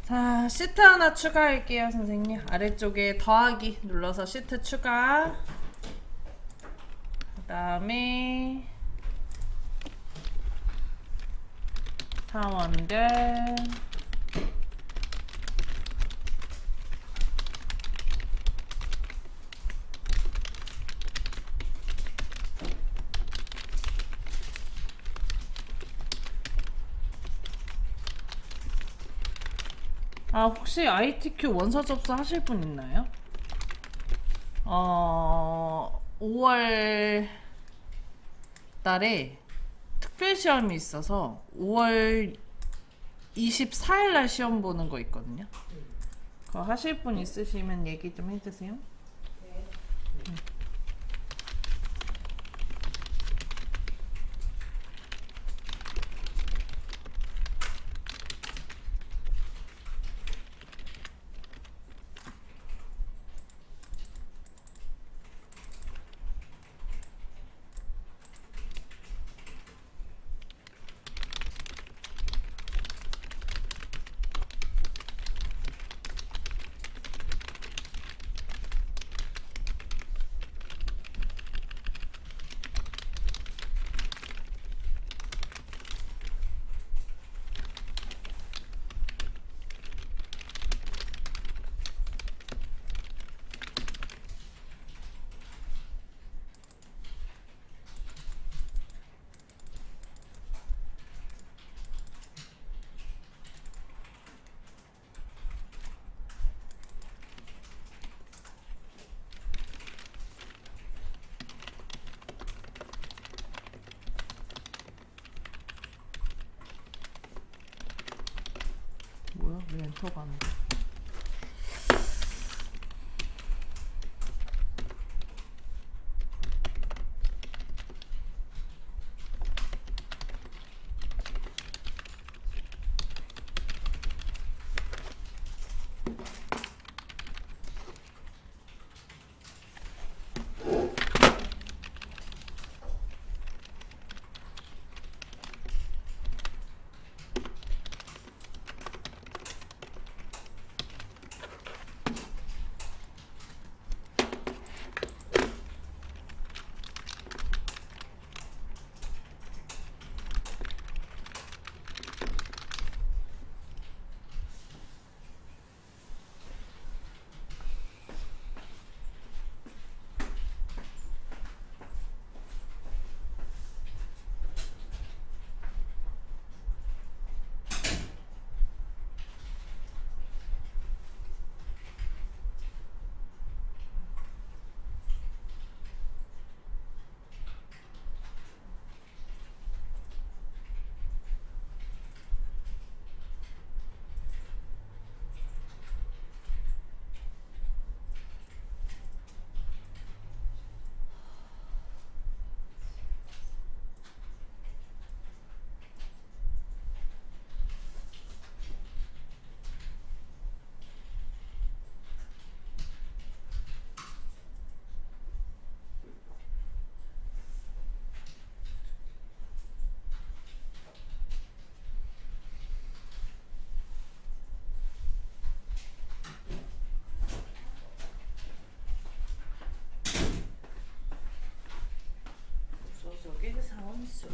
자, 시트 하나 추가할게요, 선생님. 아래쪽에 더하기 눌러서 시트 추가. 그 다음에 사원별 혹시 ITQ 원서 접수 하실 분 있나요? 5월 달에 특별 시험이 있어서 5월 24일 날 시험 보는 거 있거든요. 그거 하실 분 있으시면 얘기 좀 해주세요. 뭐야? 왜 엔터가 안 돼? 소속의 사원수.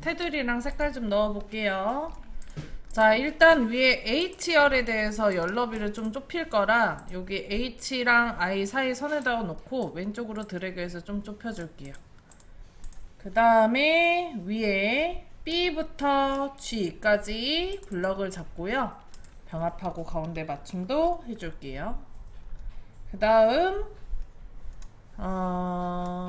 테두리랑 색깔 좀 넣어볼게요. 자, 일단 위에 H열에 대해서 열너비를 좀 좁힐 거라 여기 H랑 I 사이 선에다가 놓고 왼쪽으로 드래그해서 좀 좁혀줄게요. 그 다음에 위에 B부터 G까지 블럭을 잡고요. 병합하고 가운데 맞춤도 해줄게요. 그 다음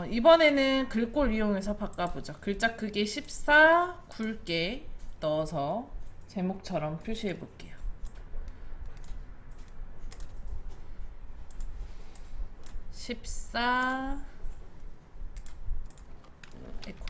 이번에는 글꼴 이용해서 바꿔보죠. 글자 크기 14 굵게 넣어서 제목처럼 표시해 볼게요. 14 아이고.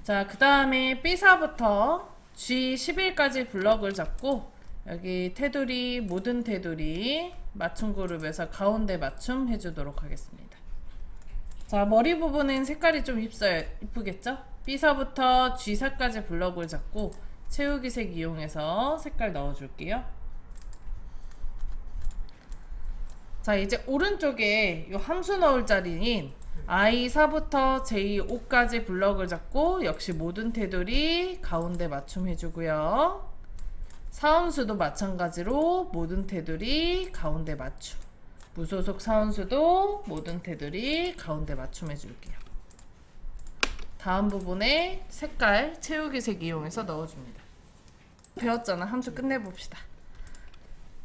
자, 그 다음에 B사부터 G11까지 블럭을 잡고 여기 테두리, 모든 테두리 맞춤 그룹에서 가운데 맞춤 해주도록 하겠습니다. 자, 머리 부분은 색깔이 좀 이쁘겠죠? B서부터 G사까지 블럭을 잡고 채우기색 이용해서 색깔 넣어줄게요. 자, 이제 오른쪽에 이 함수 넣을 자리인 I4부터 J5까지 블럭을 잡고 역시 모든 테두리 가운데 맞춤 해주고요. 사원수도 마찬가지로 모든 테두리 가운데 맞춤. 무소속 사원수도 모든 테두리 가운데 맞춤 해줄게요. 다음 부분에 색깔 채우기색 이용해서 넣어줍니다. 배웠잖아. 함수 끝내봅시다.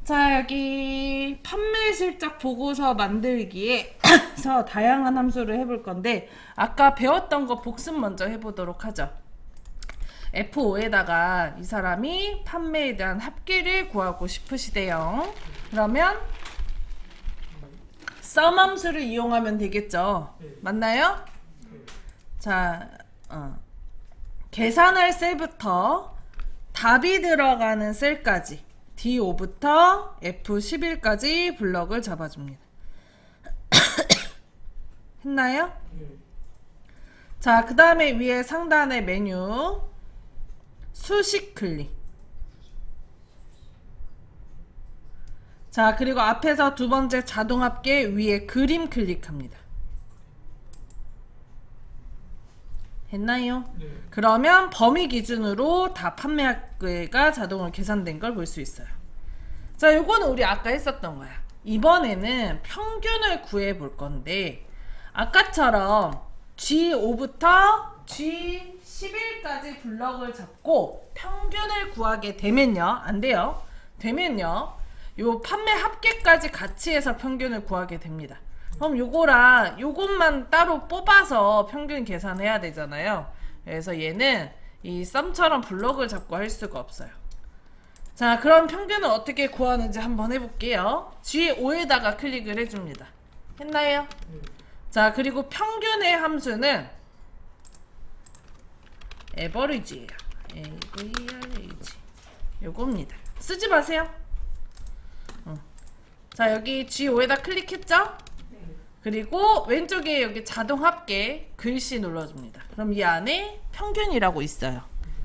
자, 여기 판매 실적 보고서 만들기에서 다양한 함수를 해볼 건데 아까 배웠던 거 복습 먼저 해보도록 하죠. F5에다가 이 사람이 판매에 대한 합계를 구하고 싶으시대요. 그러면 sum 함수를 이용하면 되겠죠. 맞나요? 자, 계산할 셀부터 답이 들어가는 셀까지 D5부터 F11까지 블럭을 잡아줍니다. 했나요? 자, 그 다음에 위에 상단의 메뉴 수식 클릭. 자, 그리고 앞에서 두 번째 자동 합계 위에 그림 클릭합니다. 했나요? 네. 그러면 범위 기준으로 다 판매額가 자동으로 계산된 걸 볼 수 있어요. 자, 요거는 우리 아까 했었던 거야. 이번에는 평균을 구해 볼 건데 아까처럼 G5부터 G11까지 블럭을 잡고 평균을 구하게 되면요. 안 돼요. 되면요. 요 판매 합계까지 같이 해서 평균을 구하게 됩니다. 그럼 요거랑 요것만 따로 뽑아서 평균 계산해야 되잖아요. 그래서 얘는 이 썸처럼 블럭을 잡고 할 수가 없어요. 자, 그럼 평균을 어떻게 구하는지 한번 해볼게요. G5에다가 클릭을 해줍니다. 했나요? 자, 그리고 평균의 함수는 average예요. average 요겁니다. 쓰지 마세요. 자, 여기 G5에다 클릭했죠? 그리고 왼쪽에 여기 자동 합계 글씨 눌러줍니다. 그럼 이 안에 평균이라고 있어요.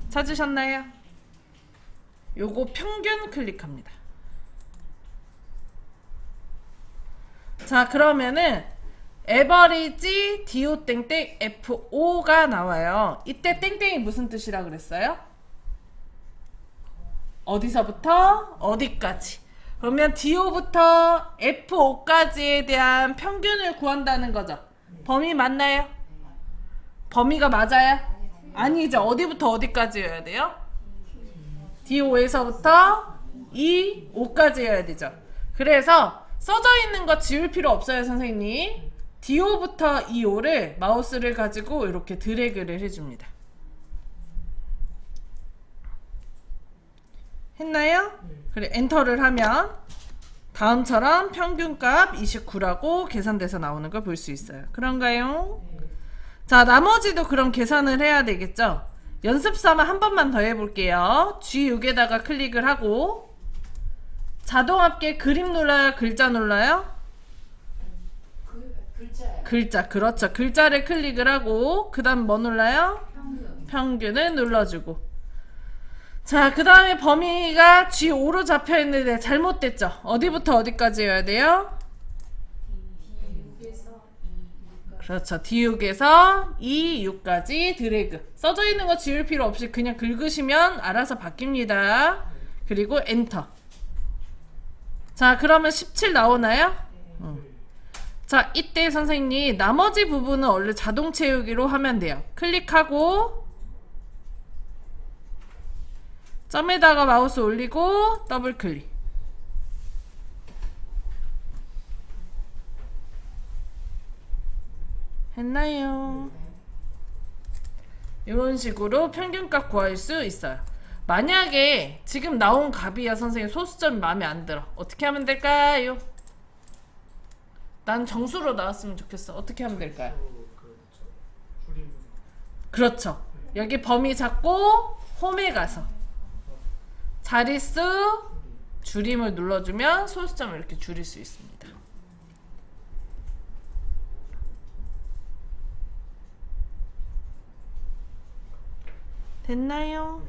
찾으셨나요? 요거 평균 클릭합니다. 자, 그러면은 average do 땡땡 F5가 나와요. 이때 땡땡이 무슨 뜻이라 그랬어요? 어디서부터 어디까지. 그러면 D5부터 F5까지에 대한 평균을 구한다는 거죠. 범위 맞나요? 범위가 맞아요? 아니죠. 어디부터 어디까지여야 돼요? D5에서부터 E5까지여야 되죠. 그래서 써져 있는 거 지울 필요 없어요, 선생님. D5부터 E5를 마우스를 가지고 이렇게 드래그를 해줍니다. 했나요? 그래, 엔터를 하면 다음처럼 평균값 29라고 계산돼서 나오는 걸 볼 수 있어요. 그런가요? 자, 나머지도 그럼 계산을 해야 되겠죠? 연습 삼아 한 번만 더 해볼게요. G6에다가 클릭을 하고 자동 합계 그림 눌러요? 글자 눌러요? 글자예요. 글자, 그렇죠. 글자를 클릭을 하고 그 다음 뭐 눌러요? 평균을 눌러주고. 자, 그 다음에 범위가 G5로 잡혀있는데 잘못됐죠? 어디부터 어디까지여야 돼요? 그렇죠. D6에서 E6까지 드래그. 써져 있는 거 지울 필요 없이 그냥 긁으시면 알아서 바뀝니다. 그리고 엔터. 자, 그러면 17 나오나요? 자, 이때 선생님 나머지 부분은 원래 자동 채우기로 하면 돼요. 클릭하고 점에다가 마우스 올리고 더블 클릭. 했나요? 이런 식으로 평균값 구할 수 있어요. 만약에 지금 나온 값이야 선생님 소수점이 마음에 안 들어. 어떻게 하면 될까요? 난 정수로 나왔으면 좋겠어. 어떻게 하면 될까요? 그렇죠. 여기 범위 잡고 홈에 가서 자릿수 줄임을 눌러주면 소수점을 이렇게 줄일 수 있습니다. 됐나요?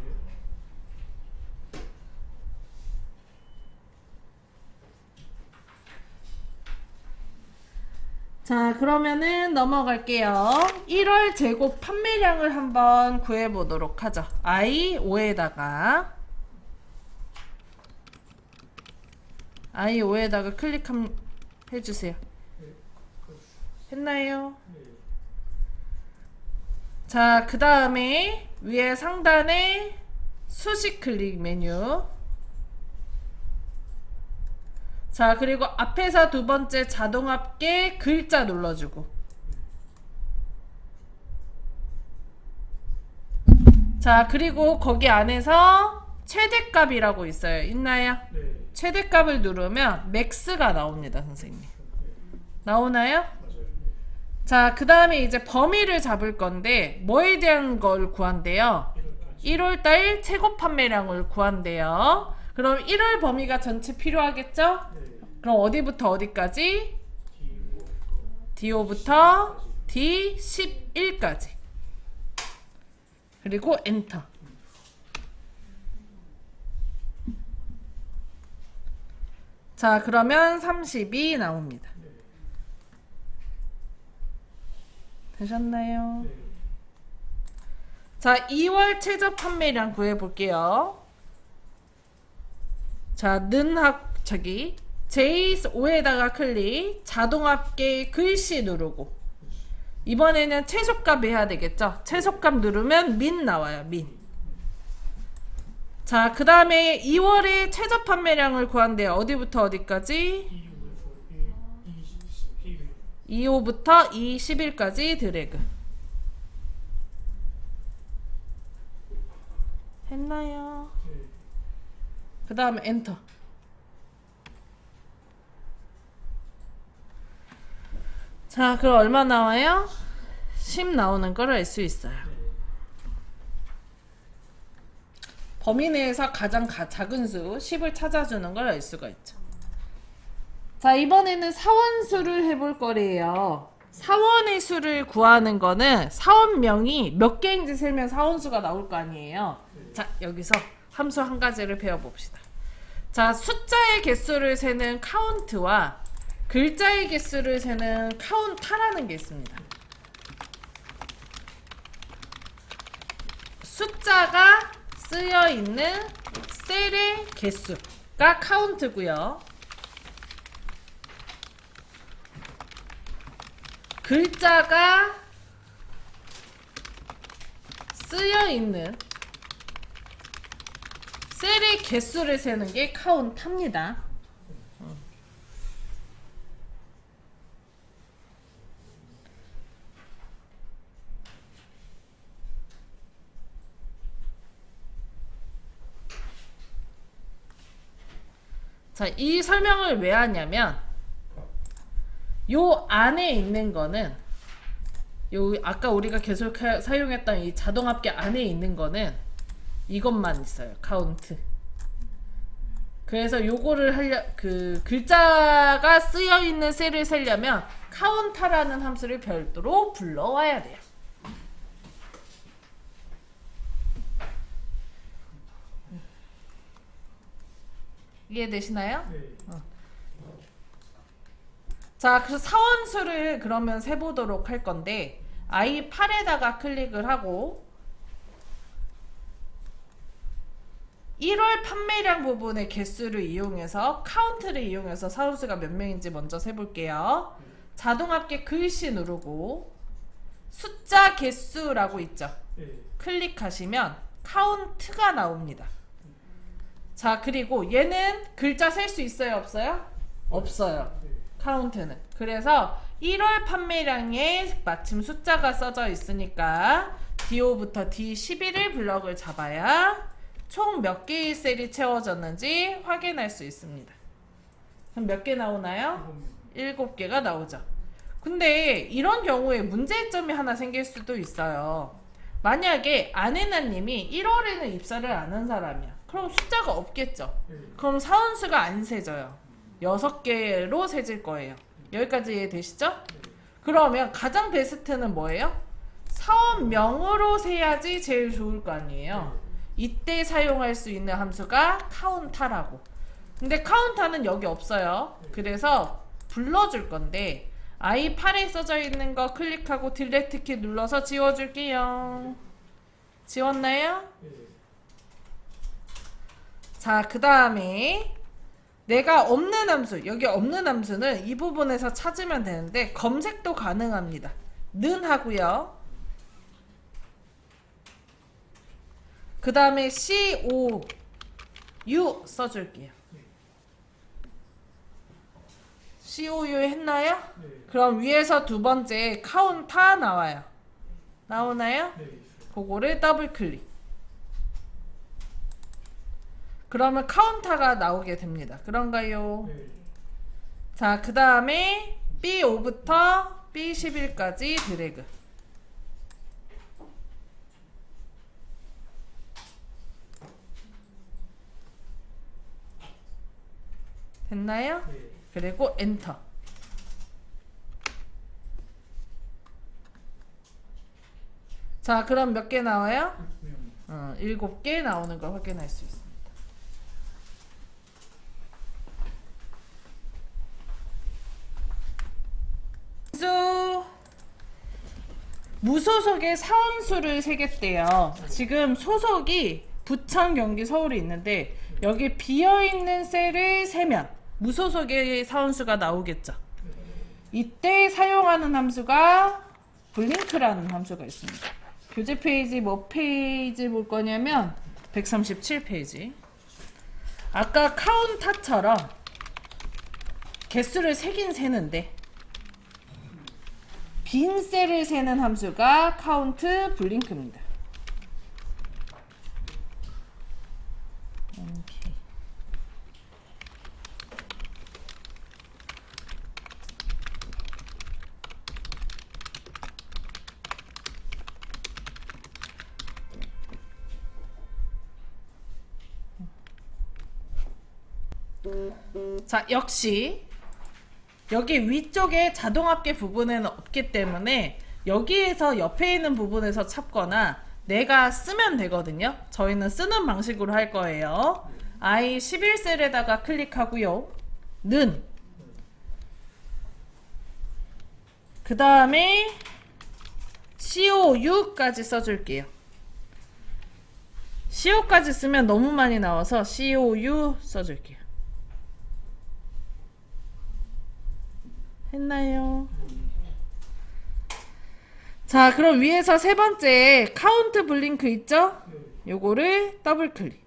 자, 그러면은 넘어갈게요. 1월 재고 판매량을 한번 구해보도록 하죠. I5에다가 클릭해주세요. 했나요? 자, 그 다음에 위에 상단에 수식 클릭 메뉴. 자, 그리고 앞에서 두 번째 자동 합계 글자 눌러주고. 자, 그리고 거기 안에서 최대값이라고 있어요. 있나요? 네. 최대값을 누르면 맥스가 나옵니다, 선생님. 나오나요? 맞아요. 자, 그 다음에 이제 범위를 잡을 건데 뭐에 대한 걸 구한대요? 1월달 최고 판매량을 구한대요. 그럼 1월 범위가 전체 필요하겠죠? 네. 그럼 어디부터 어디까지? D5부터 D11까지. 그리고 엔터. 자, 그러면 30이 나옵니다. 되셨나요? 네. 자, 2월 최저 판매량 구해볼게요. 자, J5에다가 클릭, 자동 합계 글씨 누르고. 이번에는 최소값 해야 되겠죠? 최소값 누르면 민 나와요, 민. 자, 그 다음에 2월의 최저 판매량을 구한대요. 어디부터 어디까지? 25부터 20일까지 드래그. 했나요? 그 다음에 엔터. 자, 그럼 얼마 나와요? 10 나오는 걸 알 수 있어요. 범위 내에서 가장 작은 수 10을 찾아주는 걸 알 수가 있죠. 자, 이번에는 사원수를 해볼 거래요. 사원의 수를 구하는 거는 사원명이 몇 개인지 세면 사원수가 나올 거 아니에요. 자, 여기서 함수 한 가지를 배워봅시다. 자, 숫자의 개수를 세는 카운트와 글자의 개수를 세는 카운타라는 게 있습니다. 숫자가 쓰여 있는 셀의 개수가 카운트고요. 글자가 쓰여 있는 셀의 개수를 세는 게 카운트입니다. 자, 이 설명을 왜 하냐면 요 안에 있는 거는 요 아까 우리가 계속 사용했던 이 자동 합계 안에 있는 거는 이것만 있어요. 카운트. 그래서 요거를 그 글자가 쓰여 있는 셀을 세려면 카운터라는 함수를 별도로 불러와야 돼요. 이해되시나요? 네. 자, 그래서 사원수를 그러면 세보도록 할 건데 I8에다가 클릭을 하고 1월 판매량 부분의 개수를 이용해서 카운트를 이용해서 사원수가 몇 명인지 먼저 세볼게요. 자동 합계 글씨 누르고 숫자 개수라고 있죠. 네. 클릭하시면 카운트가 나옵니다. 자, 그리고 얘는 글자 셀 수 있어요, 없어요? 없어요. 카운트는. 그래서 1월 판매량에 마침 숫자가 써져 있으니까 D5부터 D11을 블럭을 잡아야 총 몇 개의 셀이 채워졌는지 확인할 수 있습니다. 그럼 몇 개 나오나요? 7개가 나오죠. 근데 이런 경우에 문제점이 하나 생길 수도 있어요. 만약에 아내나님이 1월에는 입사를 안 한 사람이야. 그럼 숫자가 없겠죠. 그럼 사원수가 안 세져요. 6개로 세질 거예요. 여기까지 이해되시죠? 그러면 가장 베스트는 뭐예요? 사원명으로 세야지 제일 좋을 거 아니에요. 이때 사용할 수 있는 함수가 카운타라고. 근데 카운타는 여기 없어요. 그래서 불러줄 건데 i8에 써져 있는 거 클릭하고 딜레트 키 눌러서 지워줄게요. 지웠나요? 자, 그 다음에 내가 없는 함수, 여기 없는 함수는 이 부분에서 찾으면 되는데 검색도 가능합니다. 는 하고요. 그 다음에 COU 써줄게요. COU 했나요? 그럼 위에서 두 번째 카운타 나와요. 나오나요? 그거를 더블 클릭. 그러면 카운타가 나오게 됩니다. 그런가요? 자, 그 다음에 B5부터 B11까지 드래그. 됐나요? 그리고 엔터. 자, 그럼 몇 개 나와요? 7개 나오는 걸 확인할 수 있습니다. 무소속의 사원수를 세겠대요. 지금 소속이 부천, 경기, 서울이 있는데 여기 비어있는 셀을 세면 무소속의 사원수가 나오겠죠. 이때 사용하는 함수가 블링크라는 함수가 있습니다. 교재 페이지 뭐 페이지 볼 거냐면 137페이지. 아까 카운타처럼 개수를 세긴 세는데 빈 셀을 세는 함수가 카운트 블링크입니다. 오케이. 자, 역시 여기 위쪽에 자동합계 부분에는 없기 때문에 여기에서 옆에 있는 부분에서 찾거나 내가 쓰면 되거든요. 저희는 쓰는 방식으로 할 거예요. i11셀에다가 클릭하고요. 는. 그 다음에 COU까지 써줄게요. CO까지 쓰면 너무 많이 나와서 COU 써줄게요. 했나요? 자, 그럼 위에서 세 번째 카운트 블링크 있죠? 요거를 더블 클릭.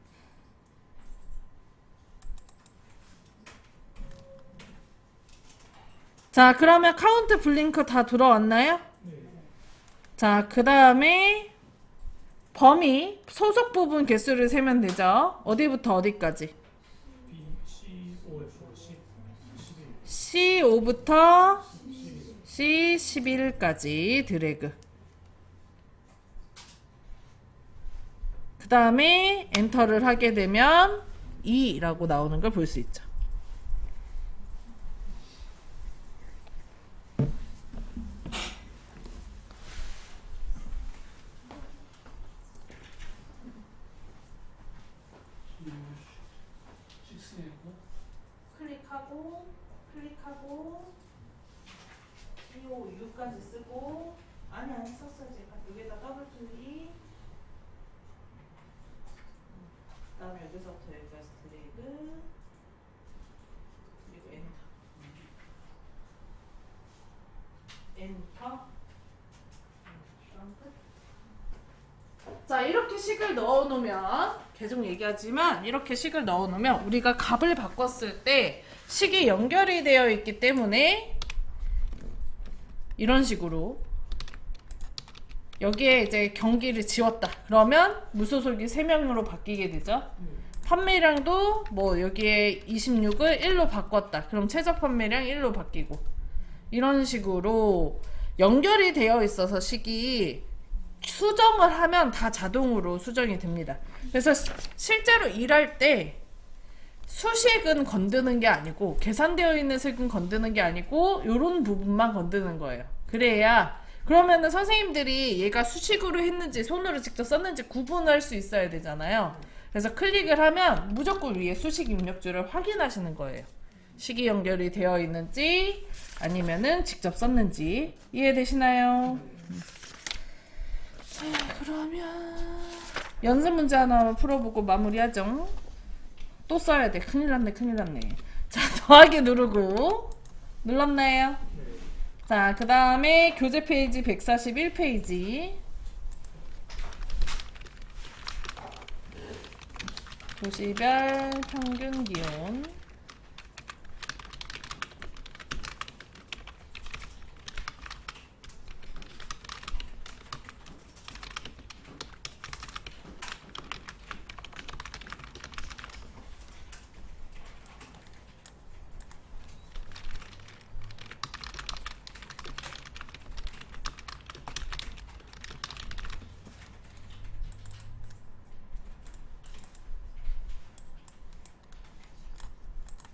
자, 그러면 카운트 블링크 다 들어왔나요? 자, 그 다음에 범위 소속 부분 개수를 세면 되죠. 어디부터 어디까지? C5부터 C11까지 드래그. 그 다음에 엔터를 하게 되면 2라고 나오는 걸 볼 수 있죠. 클릭하고 COU까지 쓰고 아니 썼어요. 제가 여기다 더블 클릭. 그 다음에 여기서부터 여기까지 드래그 그리고 엔터. 자, 이렇게 식을 넣어 놓으면 계속 얘기하지만 이렇게 식을 넣어 놓으면 우리가 값을 바꿨을 때 식이 연결이 되어 있기 때문에 이런 식으로 여기에 이제 경기를 지웠다. 그러면 무소속이 3명으로 바뀌게 되죠. 판매량도 뭐 여기에 26을 1로 바꿨다. 그럼 최저 판매량 1로 바뀌고 이런 식으로 연결이 되어 있어서 식이 수정을 하면 다 자동으로 수정이 됩니다. 그래서 실제로 일할 때 수식은 건드는 게 아니고 계산되어 있는 색은 건드는 게 아니고 요런 부분만 건드는 거예요. 그래야 그러면은 선생님들이 얘가 수식으로 했는지 손으로 직접 썼는지 구분할 수 있어야 되잖아요. 그래서 클릭을 하면 무조건 위에 수식 입력줄을 확인하시는 거예요. 식이 연결이 되어 있는지 아니면은 직접 썼는지 이해되시나요? 자, 그러면 연습 문제 하나 풀어보고 마무리하죠. 또 써야 돼. 큰일 났네, 큰일 났네. 자, 더하기 누르고 눌렀나요? 자, 그 다음에 교재 페이지 141페이지 도시별 평균 기온.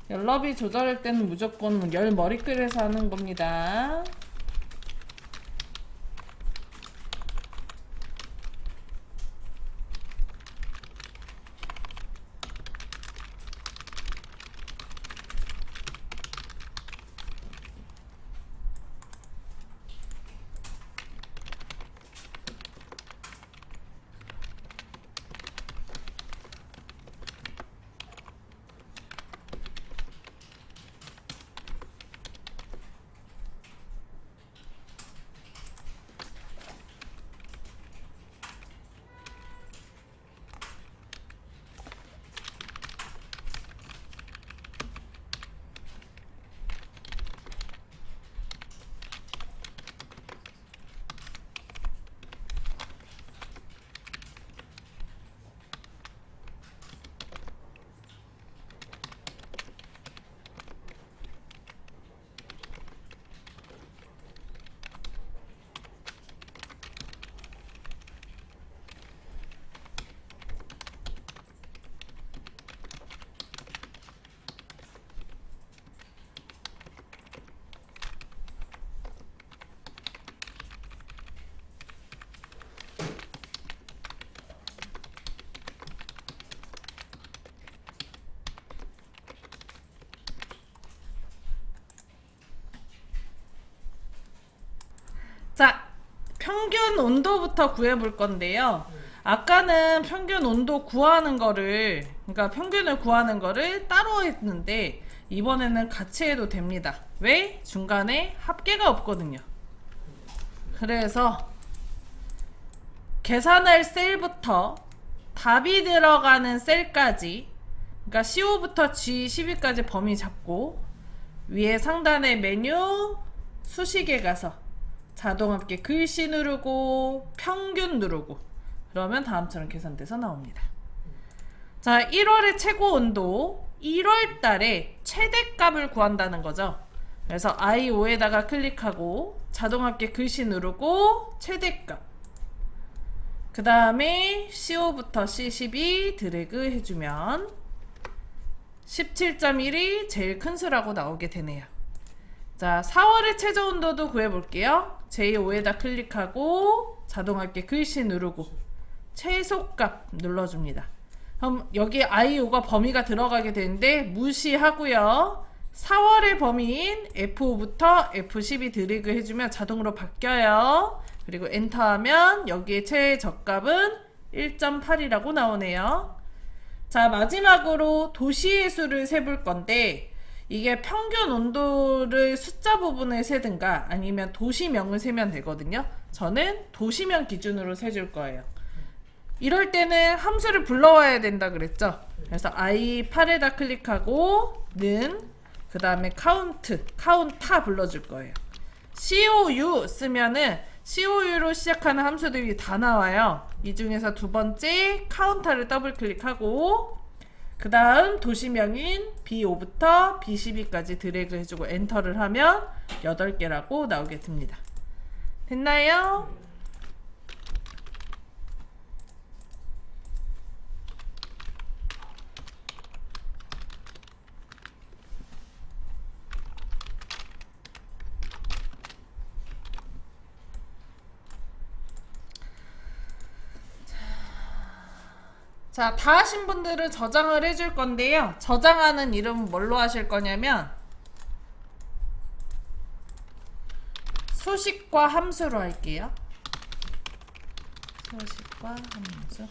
열너비 조절할 때는 무조건 열 머리글에서 하는 겁니다. 자, 평균 온도부터 구해볼 건데요. 아까는 평균 온도 구하는 거를, 그러니까 평균을 구하는 거를 따로 했는데 이번에는 같이 해도 됩니다. 왜? 중간에 합계가 없거든요. 그래서 계산할 셀부터 답이 들어가는 셀까지, 그러니까 CO 부터 G12까지 범위 잡고 위에 상단에 메뉴 수식에 가서 자동합계 글씨 누르고 평균 누르고 그러면 다음처럼 계산돼서 나옵니다. 자, 1월의 최고 온도 1월 달에 최대값을 구한다는 거죠. 그래서 I5에다가 클릭하고 자동합계 글씨 누르고 최대값, 그 다음에 CO 부터 C12 드래그 해주면 17.1이 제일 큰 수라고 나오게 되네요. 자, 4월의 최저 온도도 구해볼게요. J5에다 클릭하고 자동합계 글씨 누르고 최소값 눌러줍니다. 그럼 여기 I5가 범위가 들어가게 되는데 무시하고요. 4월의 범위인 F5부터 F12 드래그 해주면 자동으로 바뀌어요. 그리고 엔터하면 여기에 최저값은 1.8이라고 나오네요. 자, 마지막으로 도시의 수를 세볼 건데 이게 평균 온도를 숫자 부분을 세든가 아니면 도시명을 세면 되거든요. 저는 도시명 기준으로 세줄 거예요. 이럴 때는 함수를 불러와야 된다 그랬죠. 그래서 I8에다 클릭하고 는, 그 다음에 카운타 불러줄 거예요. COU 쓰면은 COU로 시작하는 함수들이 다 나와요. 이 중에서 두 번째 카운터를 더블 클릭하고 그 다음 도시명인 B5부터 B12까지 드래그 해주고 엔터를 하면 8개라고 나오게 됩니다. 됐나요? 자, 다 하신 분들은 저장을 해줄 건데요. 저장하는 이름은 뭘로 하실 거냐면 수식과 함수로 할게요. 수식과 함수.